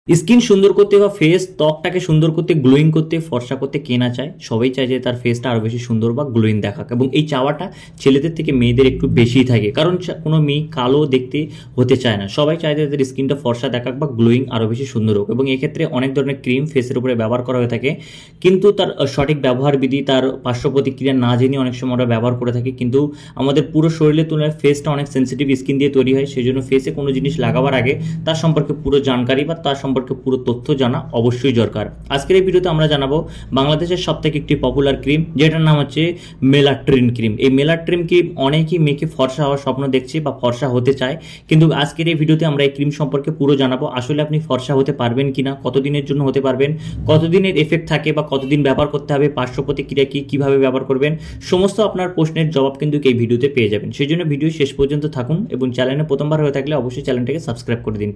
Skin সুন্দর করতে বা ফেস ত্বকটাকে সুন্দর করতে গ্লোয়িং করতে ফর্সা করতে কে না চায়। সবাই চায় যে তার ফেসটা আরও বেশি সুন্দর বা গ্লোয়িং দেখাক, এবং এই চাওয়াটা ছেলেদের থেকে মেয়েদের একটু বেশিই থাকে, কারণ কোনো মেয়ে কালো দেখতে হতে চায় না। সবাই চায় যে তাদের স্কিনটা ফর্সা দেখাক বা গ্লোয়িং আরও বেশি সুন্দর হোক, এবং এক্ষেত্রে অনেক ধরনের ক্রিম ফেসের উপরে ব্যবহার করা হয়ে থাকে, কিন্তু তার সঠিক ব্যবহার বিধি, তার পার্শ্ব প্রতিক্রিয়া না জেনে অনেক সময় আমরা ব্যবহার করে থাকি। কিন্তু আমাদের পুরো শরীরের তুলনায় ফেসটা অনেক সেন্সিটিভ স্কিন দিয়ে তৈরি হয়, সেই জন্য ফেসে কোনো জিনিস লাগাবার আগে তার সম্পর্কে পুরো জানকারি বা তার সম্পর্কে পুরো তথ্য জানা অবশ্যই দরকার। আজকের এই ভিডিওতে আমরা জানাবো বাংলাদেশের সবথেকে একটি পপুলার ক্রিম, যেটার নাম হচ্ছে মেলাট্রিন ক্রিম। এই মেলাট্রিন ক্রিম অনেকেই মেয়েকে ফর্সা হওয়ার স্বপ্ন দেখছে বা ফর্সা হতে চায়, কিন্তু আজকের এই ভিডিওতে আমরা এই ক্রিম সম্পর্কে পুরো জানাবো। আসলে আপনি ফর্সা হতে পারবেন কিনা, কতদিনের জন্য হতে পারবেন, কতদিনের এফেক্ট থাকে বা কতদিন ব্যবহার করতে হবে, পার্শ্ব প্রতিক্রিয়া কি, কিভাবে ব্যবহার করবেন, সমস্ত আপনার প্রশ্নের জবাব কিন্তু এই ভিডিওতে পেয়ে যাবেন। সেই জন্য ভিডিও শেষ পর্যন্ত থাকুন, এবং চ্যানেলে প্রথমবার হয়ে থাকলে অবশ্যই চ্যানেলটাকে সাবস্ক্রাইব করে দিন।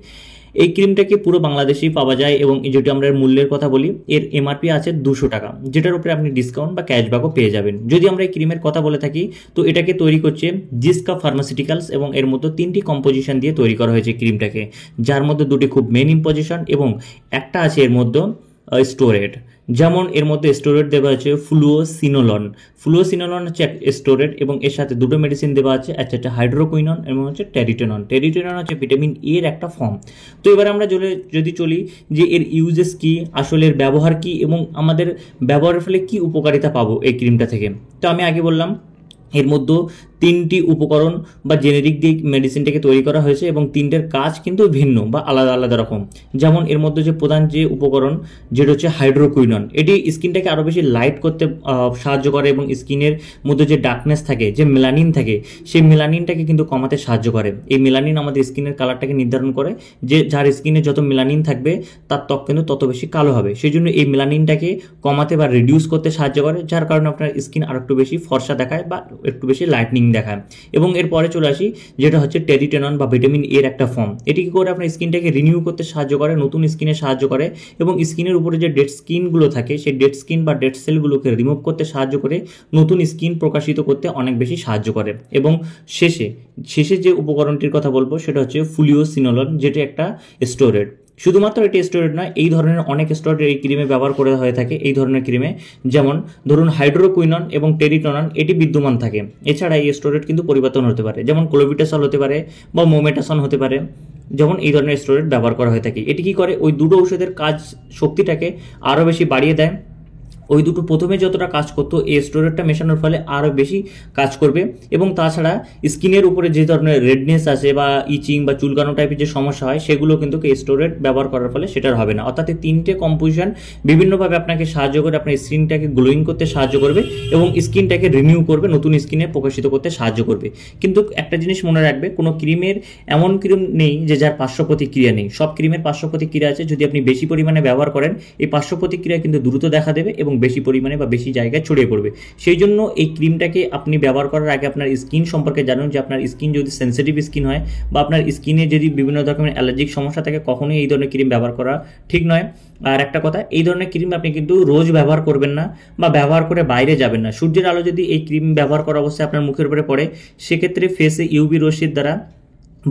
এই ক্রিমটাকে পুরো বাংলাদেশেই পাওয়া যায়, এবং যেটা আমরা মূল্যের কথা বলি, এর এমআরপি আছে 200 টাকা, যেটার উপরে আপনি ডিসকাউন্ট বা ক্যাশব্যাকও পেয়ে যাবেন। যদি আমরা এই ক্রিমের কথা বলে থাকি, তো এটাকে তৈরি করছে জিসকা ফার্মাসিউটিক্যালস, এবং এর মধ্যে 3টি কম্পোজিশন দিয়ে তৈরি করা হয়েছে ক্রিমটাকে, যার মধ্যে 2টি খুব মেন ইম্পোজিশন, এবং একটা আছে এর মধ্যে স্টোরেড। যেমন এর মধ্যে স্টোরেড দেওয়া আছে ফ্লুওসিনোলন হচ্ছে স্টোরেড, এবং এর সাথে 2টো মেডিসিন দেওয়া আছে, একটা হাইড্রোকুইনন এবং হচ্ছে টেরিটেনন হচ্ছে ভিটামিন এর একটা ফর্ম। তো এবার আমরা যদি চলি যে এর ইউজেস কি, আসলে এর ব্যবহার কি, এবং আমাদের ব্যবহারের ফলে কি উপকারিতা পাবো এই ক্রিমটা থেকে। তো আমি আগে বললাম এর মধ্যে 3টি উপকরণ বা জেনেরিক দিয়ে মেডিসিনটাকে তৈরি করা হয়েছে, এবং 3টের কাজ কিন্তু ভিন্ন বা আলাদা আলাদা রকম। যেমন এর মধ্যে যে প্রধান যে উপকরণ, যেটা হচ্ছে হাইড্রোকুইনন, এটি স্কিনটাকে আরও বেশি লাইট করতে সাহায্য করে, এবং স্কিনের মধ্যে যে ডার্কনেস থাকে, যে মেলানিন থাকে, সেই মেলানিনটাকে কিন্তু কমাতে সাহায্য করে। এই মেলানিন আমাদের স্কিনের কালারটাকে নির্ধারণ করে, যে যার স্কিনে যত মেলানিন থাকবে তার ত্বক কিন্তু তত বেশি কালো হবে। সেই জন্য এই মেলানিনটাকে কমাতে বা রিডিউস করতে সাহায্য করে, যার কারণে আপনার স্কিন আর একটু বেশি ফর্সা দেখায় বা একটু বেশি লাইটনিং দেখায়। এবং এরপরে চলে আসি, যেটা হচ্ছে টেরিটেনন বা ভিটামিন এর একটা ফর্ম। এটি কি করে আপনার স্কিনটাকে রিনিউ করতে সাহায্য করে, নতুন স্কিনে সাহায্য করে, এবং স্কিনের উপরে যে ডেড স্কিনগুলো থাকে, সেই ডেড স্কিন বা ডেড সেলগুলোকে রিমুভ করতে সাহায্য করে, নতুন স্কিন প্রকাশিত করতে অনেক বেশি সাহায্য করে। এবং শেষে যে উপকরণটির কথা বলবো, সেটা হচ্ছে ফ্লুওসিনোলন, যেটা একটা স্টোরেড। শুধুমাত্র এটি স্টোরেড নয়, এই ধরনের অনেক স্টোরেড এই ক্রিমে ব্যবহার করা হয়ে থাকে। এই ধরনের ক্রিমে যেমন ধরুন হাইড্রোকুইনন এবং টেরিটেনন, এটি বিদ্যমান থাকে। এছাড়া এই স্টোরেড কিন্তু পরিবর্তন হতে পারে, যেমন ক্লোভিটাসল হতে পারে বা মোমেটাসন হতে পারে। যেমন এই ধরনের স্টোরেড ব্যবহার করা হয়ে থাকে। এটি কি করে, ওই 2টো ঔষধের কাজ শক্তিটাকে আরও বেশি বাড়িয়ে দেয়। ওই দুটো প্রথমে যতটা কাজ করতো, এই স্টোরেডটা মেশানোর ফলে আরও বেশি কাজ করবে। এবং তাছাড়া স্কিনের উপরে যে ধরনের রেডনেস আছে বা ইচিং বা চুলকানো টাইপের যে সমস্যা হয়, সেগুলো কিন্তু এই স্টোরেড ব্যবহার করার ফলে সেটার হবে না। অর্থাৎ এই 3টে কম্পোজিশন বিভিন্নভাবে আপনাকে সাহায্য করে, আপনার স্কিনটাকে গ্লোয়িং করতে সাহায্য করবে, এবং স্কিনটাকে রিনিউ করবে, নতুন স্কিনে প্রকাশিত করতে সাহায্য করবে। কিন্তু একটা জিনিস মনে রাখবে, কোনো ক্রিমের এমন ক্রিম নেই যে যার পার্শ্ব প্রতিক্রিয়া নেই। সব ক্রিমের পার্শ্ব প্রতিক্রিয়া আছে। যদি আপনি বেশি পরিমাণে ব্যবহার করেন, এই পার্শ্ব প্রতিক্রিয়া কিন্তু দ্রুত দেখা দেবে এবং বেশি পরিমাণে বা বেশি জায়গায় ছড়িয়ে পড়বে। সেই জন্য এই ক্রিমটাকে আপনি ব্যবহার করার আগে আপনার স্কিন সম্পর্কে জানুন, যে আপনার স্কিন যদি সেন্সিটিভ স্কিন হয় বা আপনার স্কিনে যদি বিভিন্ন ধরনের অ্যালার্জিক সমস্যা থাকে, কখনোই এই ধরনের ক্রিম ব্যবহার করা ঠিক নয়। আর একটা কথা, এই ধরনের ক্রিম আপনি কিন্তু রোজ ব্যবহার করবেন না, বা ব্যবহার করে বাইরে যাবেন না। সূর্যের আলো যদি এই ক্রিম ব্যবহার করা অবস্থায় আপনার মুখের উপরে পড়ে, সেক্ষেত্রে ফেসে ইউভি রশ্মির দ্বারা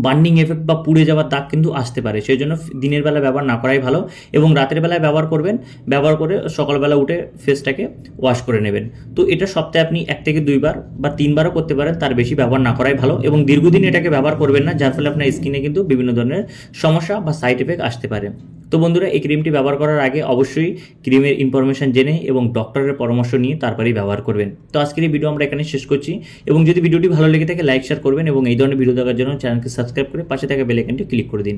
বার্নিং এফেক্ট বা পুড়ে যাওয়ার দাগ কিন্তু আসতে পারে। সেই জন্য দিনের বেলা ব্যবহার না করাই ভালো, এবং রাতের বেলায় ব্যবহার করবেন। ব্যবহার করে সকালবেলা উঠে ফেসটাকে ওয়াশ করে নেবেন। তো এটা সপ্তাহে আপনি 1 থেকে 2 বার বা 3 বারও করতে পারেন, তার বেশি ব্যবহার না করাই ভালো। এবং দীর্ঘদিন এটাকে ব্যবহার করবেন না, যার ফলে আপনার স্কিনে কিন্তু বিভিন্ন ধরনের সমস্যা বা সাইড এফেক্ট আসতে পারে। তো বন্ধুরা, এই ক্রিমটি ব্যবহার করার আগে অবশ্যই ক্রিমের ইনফরমেশন জেনে এবং ডক্টরের পরামর্শ নিয়ে তারপরেই ব্যবহার করবেন। তো আজকের এই ভিডিও আমরা এখানে শেষ করছি, এবং যদি ভিডিওটি ভালো লেগে থাকে লাইক শেয়ার করবেন, এবং এই ধরনের ভিডিও দেখার জন্য চ্যানেলকে সাবস্ক্রাইব করে পাশে থাকা বেল আইকনটি ক্লিক করে দিন।